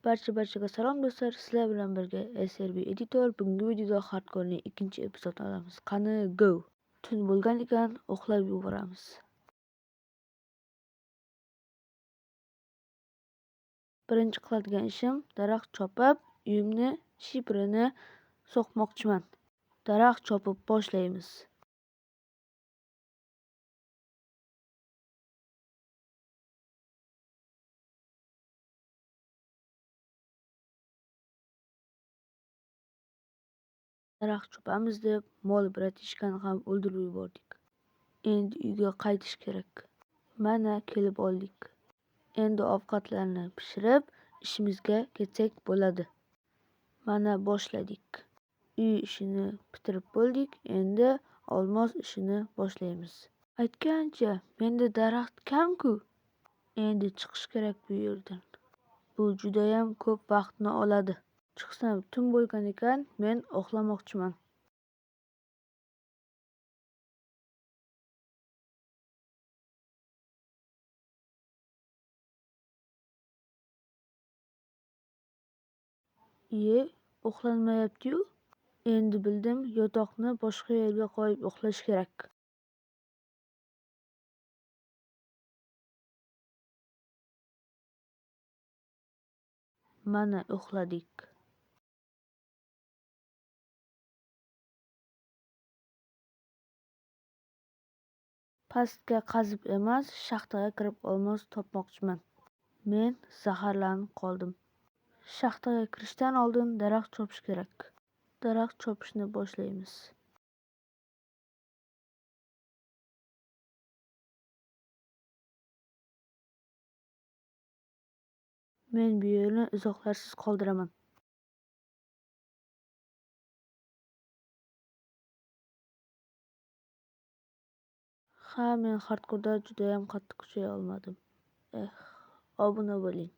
Barchaga salom do'stlar, sizlar bilan birga SRB editor. Bugungi videoda Hardcore'ning ikkinchi epizodini olamiz. Qani go. Tun bo'lgan ekan, uxlab yuboramiz. Birinchi qiladigan ishim daraxt chopib, uyimni shifrini so'qmoqchiman. Daraxt chopib boshlaymiz. Daraxt chopamiz deb mol bratishkani ham o'ldirib yubordik. Endi uyga qaytish kerak. Mana kelib oldik. Endi ovqatlarni pishirib, ishimizga ketsak bo'ladi. Mana boshladik. Uy ishini bitirib bo'ldik. Endi olmos ishini boshlaymiz. Aytgancha, menda daraxt kam-ku. Endi chiqish kerak bu yerdan. Bu juda ham ko'p vaqtni oladi. Chiqsam tun bo'lgan ekan, men uxlamoqchiman. Uxlanmayapti-yu. Endi bildim, yotoqni boshqa yerga qo'yib uxlash kerak. Mana uxladik. Pastga qazib emas, shaxtaga kirib olmos topmoqchiman. Men zaharlanib qoldim. Shaxtaga kirishdan oldin daraxt chopish kerak. Daraxt chopishni boshlaymiz. Men bu yerni izohlarsiz qoldiraman. Men hardcore'da juda ham qattiq kuchaya olmadim. Obuna bo'ling.